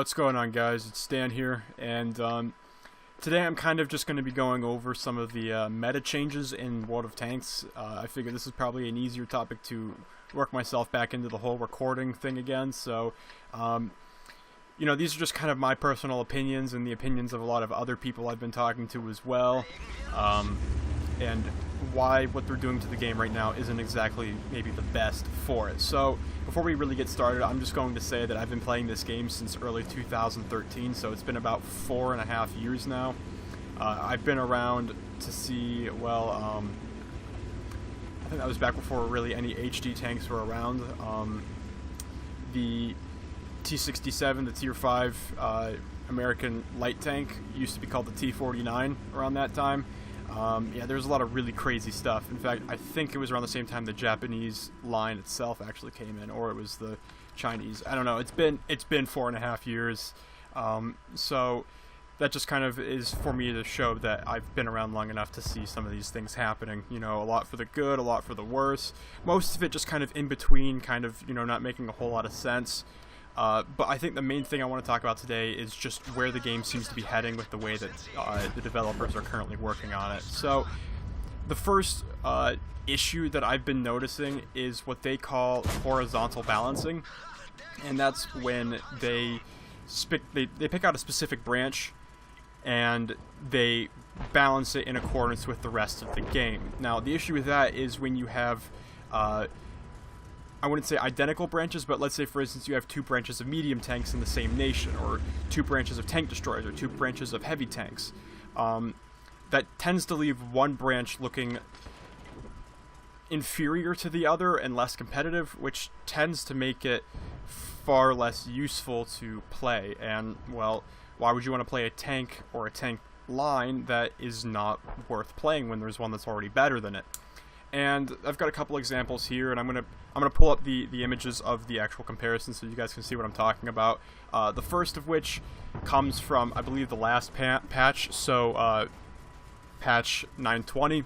What's going on, guys? It's Stan here, and today I'm kind of just going to be going over some of the meta changes in World of Tanks. I figure this is probably an easier topic to work myself back into the whole recording thing again, so you know, these are just kind of my personal opinions and the opinions of a lot of other people I've been talking to as well, and why what they're doing to the game right now isn't exactly maybe the best for it. So before we really get started, I'm just going to say that I've been playing this game since early 2013, so it's been about 4.5 years now. I've been around to see, well, I think that was back before really any HD tanks were around. The T-67, the Tier 5 American light tank, used to be called the T-49 around that time. Yeah, there's a lot of really crazy stuff. In fact, I think it was around the same time the Japanese line itself actually came in, or it was the Chinese. I don't know. It's been 4.5 years. So that just kind of is for me to show that I've been around long enough to see some of these things happening. You know, a lot for the good, a lot for the worse. Most of it just kind of in between, kind of, you know, not making a whole lot of sense. But I think the main thing I want to talk about today is just where the game seems to be heading with the way that the developers are currently working on it. So the first issue that I've been noticing is what they call horizontal balancing, and that's when they pick out a specific branch and they balance it in accordance with the rest of the game. Now, the issue with that is when you have I wouldn't say identical branches, but let's say, for instance, you have two branches of medium tanks in the same nation, or two branches of tank destroyers, or two branches of heavy tanks. That tends to leave one branch looking inferior to the other and less competitive, which tends to make it far less useful to play. And, well, why would you want to play a tank or a tank line that is not worth playing when there's one that's already better than it? And I've got a couple examples here, and I'm gonna pull up the images of the actual comparison so you guys can see what I'm talking about. The first of which comes from, I believe, the last patch, so patch 920,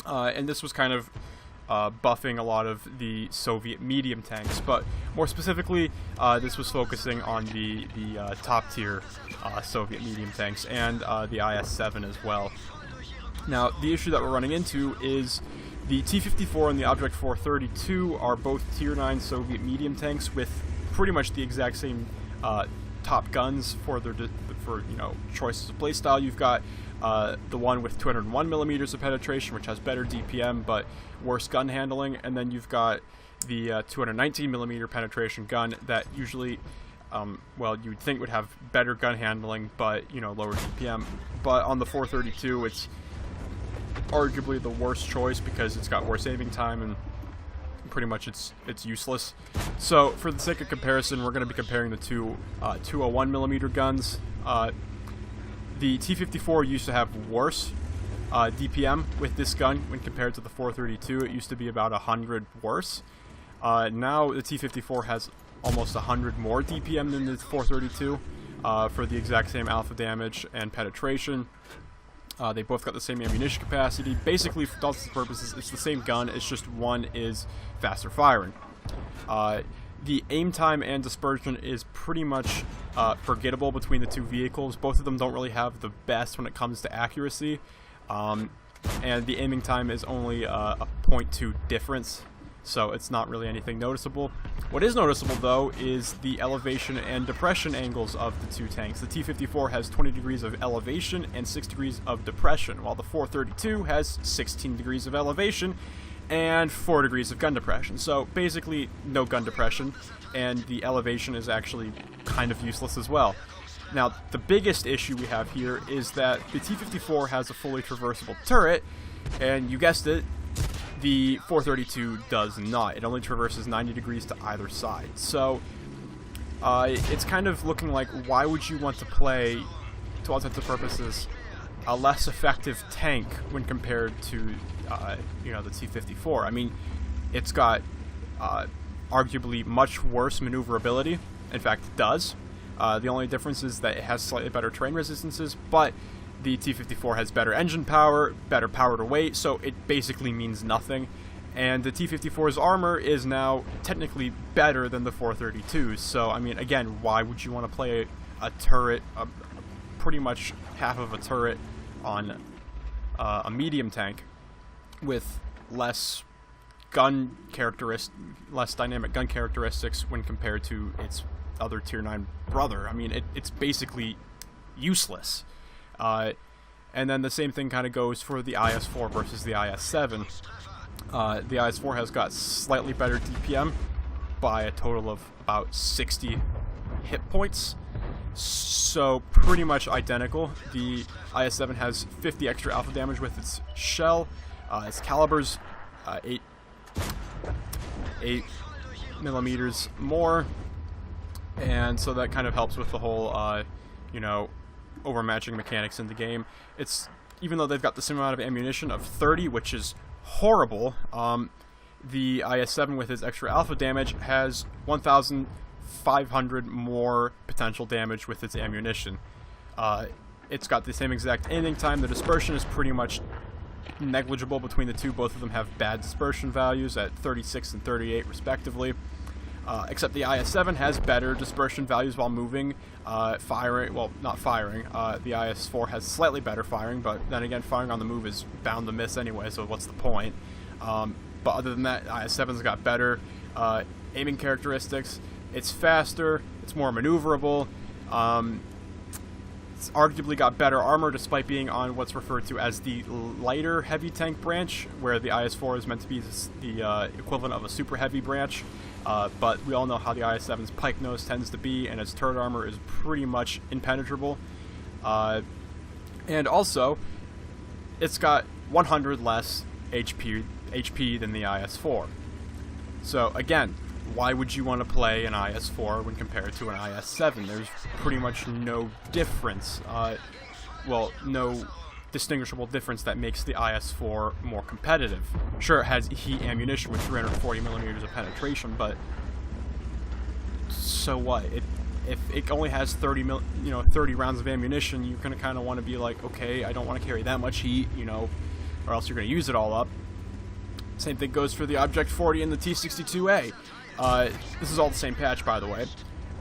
and this was kind of buffing a lot of the Soviet medium tanks, but more specifically, this was focusing on the top tier Soviet medium tanks and the IS-7 as well. Now, the issue that we're running into is the T-54 and the Object 432 are both Tier 9 Soviet medium tanks with pretty much the exact same top guns for their you know, choices of playstyle. You've got the one with 201 millimeters of penetration, which has better DPM but worse gun handling, and then you've got the 219 millimeter penetration gun that usually, well, you'd think would have better gun handling but, you know, lower DPM. But on the 432, it's arguably the worst choice because it's got worse aiming time and pretty much it's useless. So for the sake of comparison, we're going to be comparing the two 201 millimeter guns. The T-54 used to have worse DPM with this gun when compared to the 432. It used to be about 100 worse. Now the T-54 has almost 100 more DPM than the 432 for the exact same alpha damage and penetration. They both got the same ammunition capacity. Basically, for all intents and purposes, it's the same gun, it's just one is faster firing. The aim time and dispersion is pretty much forgettable between the two vehicles. Both of them don't really have the best when it comes to accuracy. And the aiming time is only a 0.2 difference, so it's not really anything noticeable. What is noticeable, though, is the elevation and depression angles of the two tanks. The T-54 has 20 degrees of elevation and 6 degrees of depression, while the 432 has 16 degrees of elevation and 4 degrees of gun depression. So basically no gun depression, and the elevation is actually kind of useless as well. Now, the biggest issue we have here is that the T-54 has a fully traversable turret, and you guessed it, the 432 does not. It only traverses 90 degrees to either side. So it's kind of looking like, why would you want to play, to all intents and purposes, a less effective tank when compared to you know, the T-54? I mean, it's got arguably much worse maneuverability. In fact, it does. The only difference is that it has slightly better terrain resistances, but the T-54 has better engine power, better power to weight, so it basically means nothing. And the T-54's armor is now technically better than the 432s. So, I mean, again, why would you want to play a turret, pretty much half of a turret on a medium tank with less dynamic gun characteristics when compared to its other Tier 9 brother? I mean, it's basically useless. And then the same thing kind of goes for the IS-4 versus the IS-7. The IS-4 has got slightly better DPM by a total of about 60 hit points. So pretty much identical. The IS-7 has 50 extra alpha damage with its shell. Its caliber's 8 millimeters more. And so that kind of helps with the whole, overmatching mechanics in the game. It's, even though they've got the same amount of ammunition of 30, which is horrible, the IS-7 with its extra alpha damage has 1,500 more potential damage with its ammunition. It's got the same exact aiming time. The dispersion is pretty much negligible between the two. Both of them have bad dispersion values at 36 and 38 respectively. Except the IS-7 has better dispersion values while moving, firing, well, not firing. The IS-4 has slightly better firing, but then again, firing on the move is bound to miss anyway, so what's the point? But other than that, IS-7's got better aiming characteristics. It's faster, it's more maneuverable, it's arguably got better armor despite being on what's referred to as the lighter heavy tank branch, where the IS-4 is meant to be the equivalent of a super heavy branch. But we all know how the IS-7's pike nose tends to be, and its turret armor is pretty much impenetrable. And also, it's got 100 less HP than the IS-4. So again, why would you want to play an IS-4 when compared to an IS-7? There's pretty much no difference. Well, no distinguishable difference that makes the IS-4 more competitive. Sure, it has heat ammunition with 340 millimeters of penetration, but so what? If it only has 30 rounds of ammunition, you're gonna kind of want to be like, okay, I don't want to carry that much heat, or else you're gonna use it all up. Same thing goes for the Object 40 and the T-62A. This is all the same patch, by the way.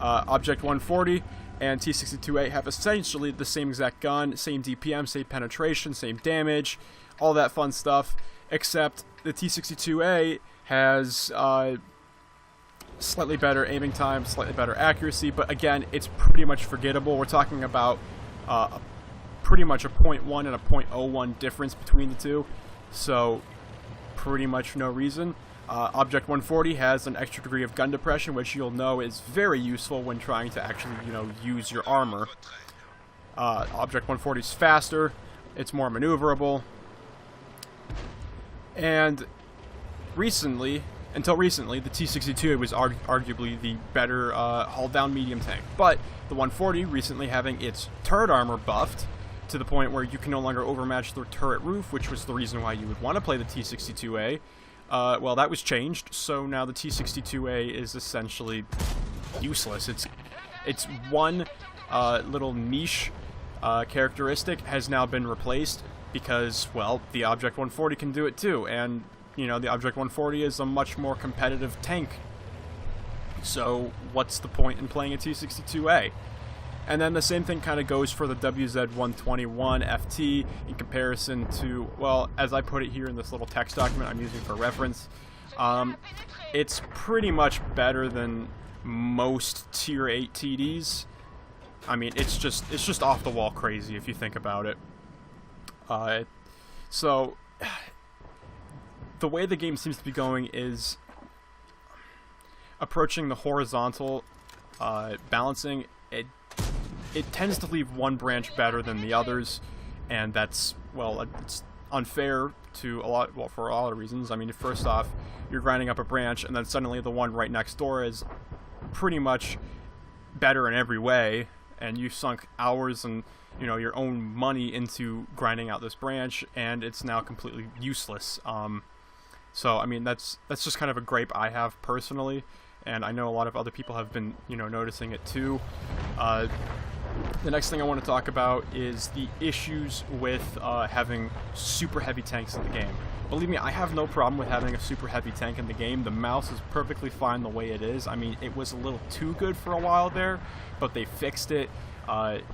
Object 140 and T-62A have essentially the same exact gun, same DPM, same penetration, same damage, all that fun stuff, except the T-62A has slightly better aiming time, slightly better accuracy, but again, it's pretty much forgettable. We're talking about pretty much a 0.1 and a 0.01 difference between the two, so pretty much no reason. Object 140 has an extra degree of gun depression, which you'll know is very useful when trying to actually, use your armor. Object 140 is faster, it's more maneuverable, and until recently, the T-62 was arguably the better hull-down medium tank. But the 140 recently having its turret armor buffed to the point where you can no longer overmatch the turret roof, which was the reason why you would want to play the T-62A. Well, that was changed, so now the T-62A is essentially useless. It's one little niche characteristic has now been replaced because, well, the Object 140 can do it too, and, the Object 140 is a much more competitive tank. So, what's the point in playing a T-62A? And then the same thing kind of goes for the WZ-121 FT in comparison to, well, as I put it here in this little text document I'm using for reference, it's pretty much better than most Tier 8 TDs. I mean, it's just off the wall crazy if you think about it. So, the way the game seems to be going is approaching the horizontal balancing. It tends to leave one branch better than the others, and that's, well, it's unfair to for a lot of reasons. I mean, first off, you're grinding up a branch, and then suddenly the one right next door is pretty much better in every way, and you sunk hours and, your own money into grinding out this branch, and it's now completely useless. So, I mean, that's just kind of a gripe I have personally, and I know a lot of other people have been, noticing it too. The next thing I want to talk about is the issues with having super heavy tanks in the game. believe me, I have no problem with having a super heavy tank in the game. The mouse is perfectly fine the way it is. I mean, it was a little too good for a while there, but they fixed it.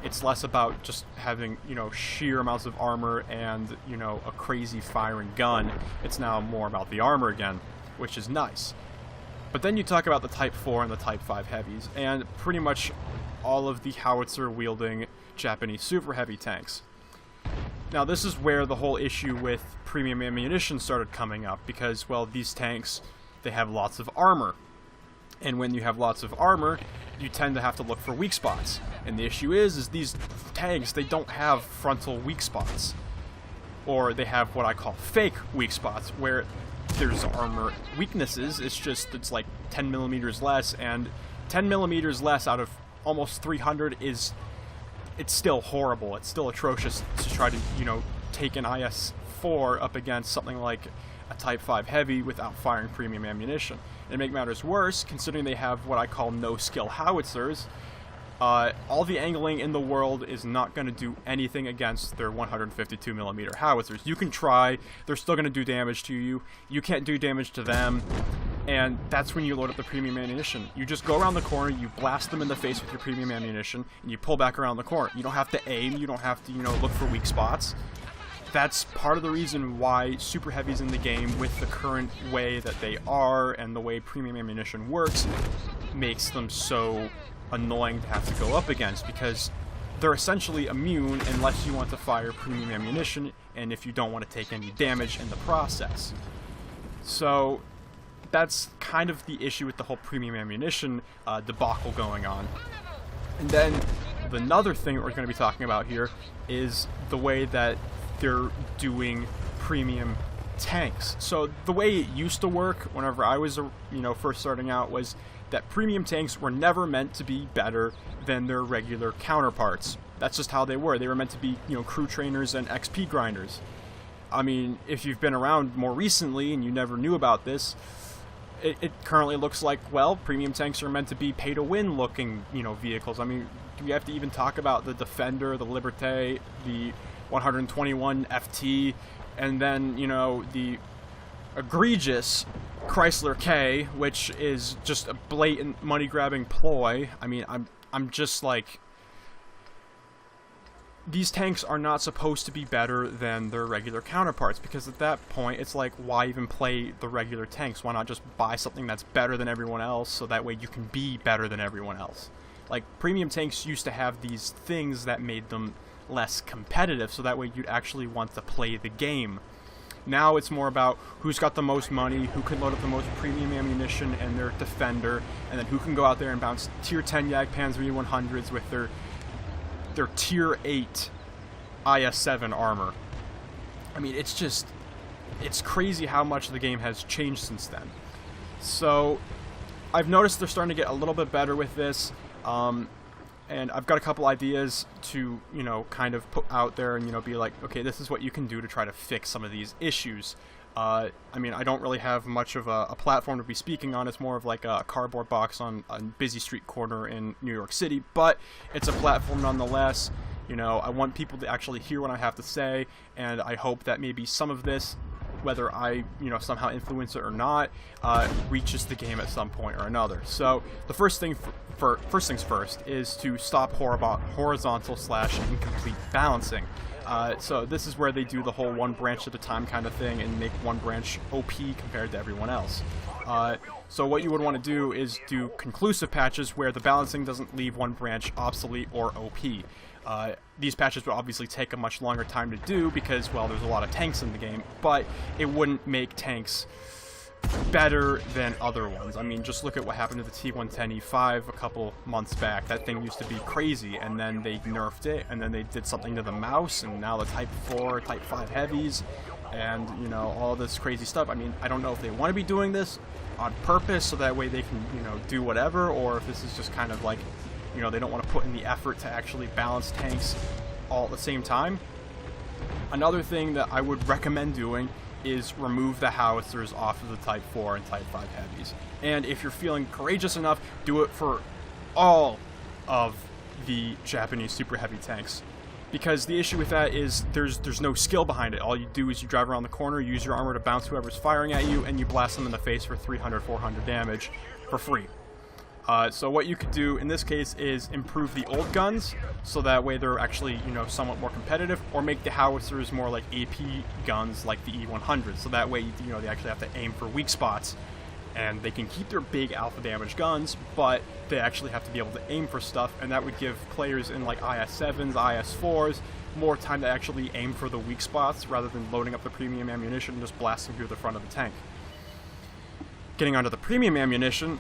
It's less about just having, you know, sheer amounts of armor and, you know, a crazy firing gun. It's now more about the armor again, which is nice. But then you talk about the Type 4 and the Type 5 heavies, and pretty much all of the howitzer-wielding Japanese super heavy tanks. Now, this is where the whole issue with premium ammunition started coming up, because, well, these tanks, they have lots of armor. And when you have lots of armor, you tend to have to look for weak spots. And the issue is these tanks, they don't have frontal weak spots. Or they have what I call fake weak spots, where there's armor weaknesses. It's like 10 millimeters less, and 10 millimeters less out of almost 300 is, it's still horrible. It's still atrocious to try to, you know, take an IS-4 up against something like a Type 5 heavy without firing premium ammunition. And to make matters worse, considering they have what I call no-skill howitzers, all the angling in the world is not going to do anything against their 152mm howitzers. You can try, they're still going to do damage to you. You can't do damage to them, and that's when you load up the premium ammunition. You just go around the corner, you blast them in the face with your premium ammunition, and you pull back around the corner. You don't have to aim, you don't have to, you know, look for weak spots. That's part of the reason why super heavies in the game, with the current way that they are and the way premium ammunition works, makes them so annoying to have to go up against, because they're essentially immune unless you want to fire premium ammunition and if you don't want to take any damage in the process. So that's kind of the issue with the whole premium ammunition debacle going on. And then another thing that we're going to be talking about here is the way that they're doing premium tanks. So the way it used to work whenever I was, you know, first starting out, was that premium tanks were never meant to be better than their regular counterparts. That's just how they were. They were meant to be, you know, crew trainers and XP grinders. I mean, if you've been around more recently and you never knew about this, it currently looks like, well, premium tanks are meant to be pay-to-win looking, you know, vehicles. I mean, do we have to even talk about the Defender, the Liberté, the 121 FT, and then, you know, the egregious Chrysler K, which is just a blatant money-grabbing ploy. I mean, I'm just like, these tanks are not supposed to be better than their regular counterparts, because at that point, it's like, why even play the regular tanks? Why not just buy something that's better than everyone else, so that way you can be better than everyone else? Like, premium tanks used to have these things that made them less competitive, so that way you'd actually want to play the game. Now it's more about who's got the most money, who can load up the most premium ammunition and their Defender, and then who can go out there and bounce tier 10 Jagdpanzer E100s with their tier 8 IS-7 armor. I mean, it's crazy how much the game has changed since then. So I've noticed they're starting to get a little bit better with this. And I've got a couple ideas to, you know, kind of put out there and, you know, be like, okay, this is what you can do to try to fix some of these issues. I mean, I don't really have much of a platform to be speaking on. It's more of like a cardboard box on a busy street corner in New York City, but it's a platform nonetheless. You know, I want people to actually hear what I have to say, and I hope that maybe some of this, whether I, you know, somehow influence it or not, reaches the game at some point or another. So the first things first is to stop horizontal / incomplete balancing. So this is where they do the whole one branch at a time kind of thing and make one branch OP compared to everyone else. So what you would want to do is do conclusive patches where the balancing doesn't leave one branch obsolete or OP. These patches would obviously take a much longer time to do because, well, there's a lot of tanks in the game, but it wouldn't make tanks better than other ones. I mean, just look at what happened to the T110E5 a couple months back. That thing used to be crazy, and then they nerfed it, and then they did something to the mouse, and now the Type 4, Type 5 heavies, and, you know, all this crazy stuff. I mean, I don't know if they want to be doing this on purpose so that way they can, you know, do whatever, or if this is just kind of like, you know, they don't want to put in the effort to actually balance tanks all at the same time. Another thing that I would recommend doing is remove the howitzers off of the Type 4 and Type 5 heavies. And if you're feeling courageous enough, do it for all of the Japanese super heavy tanks. because the issue with that is there's no skill behind it. All you do is you drive around the corner, use your armor to bounce whoever's firing at you, and you blast them in the face for 300, 400 damage for free. So what you could do in this case is improve the old guns, so that way they're actually, you know, somewhat more competitive, or make the howitzers more like AP guns like the E100, so that way, you know, they actually have to aim for weak spots, and they can keep their big alpha damage guns, but they actually have to be able to aim for stuff, and that would give players in like IS-7s, IS-4s, more time to actually aim for the weak spots, rather than loading up the premium ammunition and just blasting through the front of the tank. Getting onto the premium ammunition,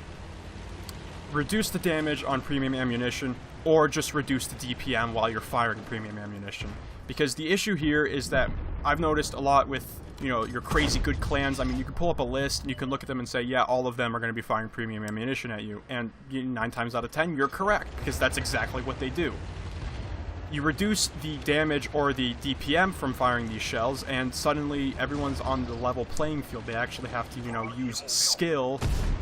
reduce the damage on premium ammunition, or just reduce the DPM while you're firing premium ammunition. Because the issue here is that I've noticed a lot with, you know, your crazy good clans. I mean, you can pull up a list and you can look at them and say, yeah, all of them are going to be firing premium ammunition at you. And 9 times out of 10, you're correct, because that's exactly what they do. You reduce the damage or the DPM from firing these shells, and suddenly everyone's on the level playing field. They actually have to, you know, use skill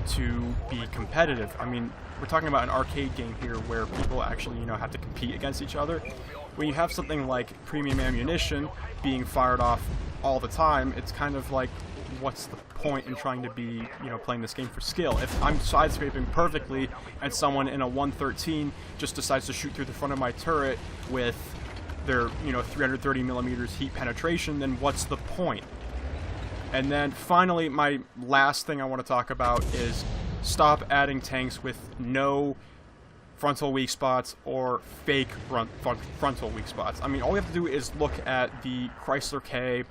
to be competitive. I mean, we're talking about an arcade game here where people actually, you know, have to compete against each other. When you have something like premium ammunition being fired off all the time, it's kind of like, what's the point in trying to be, you know, playing this game for skill? If I'm side-scraping perfectly and someone in a 113 just decides to shoot through the front of my turret with their, you know, 330 millimeters heat penetration, then what's the point? And then finally, my last thing I want to talk about is stop adding tanks with no frontal weak spots or fake frontal weak spots. I mean, all we have to do is look at the Chrysler K,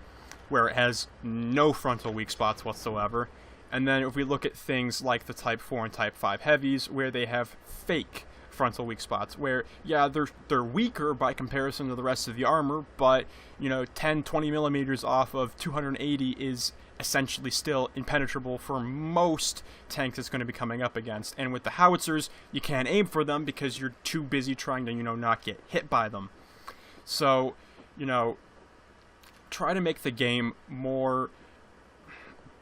where it has no frontal weak spots whatsoever. And then if we look at things like the Type 4 and Type 5 heavies, where they have fake frontal weak spots, where, yeah, they're weaker by comparison to the rest of the armor, but, you know, 10, 20 millimeters off of 280 is essentially still impenetrable for most tanks it's going to be coming up against. And with the howitzers, you can't aim for them because you're too busy trying to, you know, not get hit by them. So, you know, try to make the game more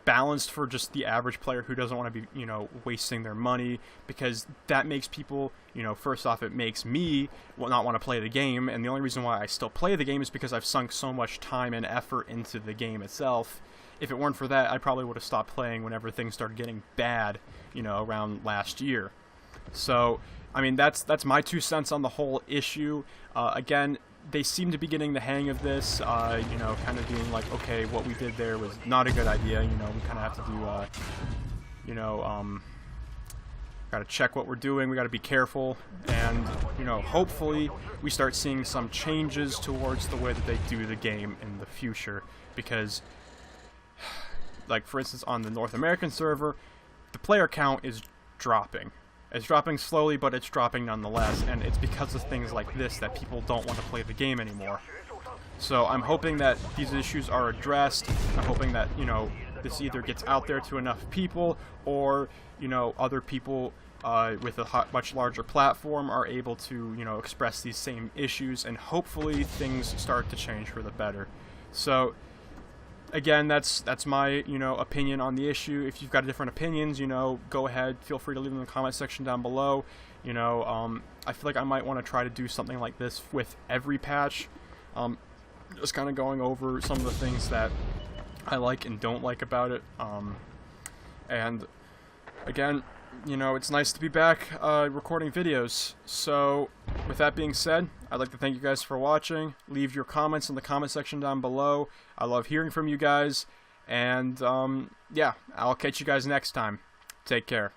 balanced for just the average player who doesn't want to be, you know, wasting their money, because that makes people, you know, first off, it makes me not want to play the game, and the only reason why I still play the game is because I've sunk so much time and effort into the game itself. If it weren't for that, I probably would have stopped playing whenever things started getting bad, you know, around last year. So, I mean, that's my 2 cents on the whole issue. Again, they seem to be getting the hang of this, you know, kind of being like, okay, what we did there was not a good idea, you know, we kind of have to do, you know, got to check what we're doing, we got to be careful, and, you know, hopefully we start seeing some changes towards the way that they do the game in the future, because, like, for instance, on the North American server, the player count is dropping. It's dropping slowly, but it's dropping nonetheless, and it's because of things like this that people don't want to play the game anymore. So I'm hoping that these issues are addressed. I'm hoping that, you know, this either gets out there to enough people, or, you know, other people with a much larger platform are able to, you know, express these same issues, and hopefully things start to change for the better. So, again, that's my, you know, opinion on the issue. If you've got different opinions, you know, go ahead, feel free to leave them in the comment section down below. You know, I feel like I might want to try to do something like this with every patch, just kind of going over some of the things that I like and don't like about it. And again, you know, it's nice to be back recording videos. So with that being said, I'd like to thank you guys for watching. Leave your comments in the comment section down below. I love hearing from you guys. And yeah, I'll catch you guys next time. Take care.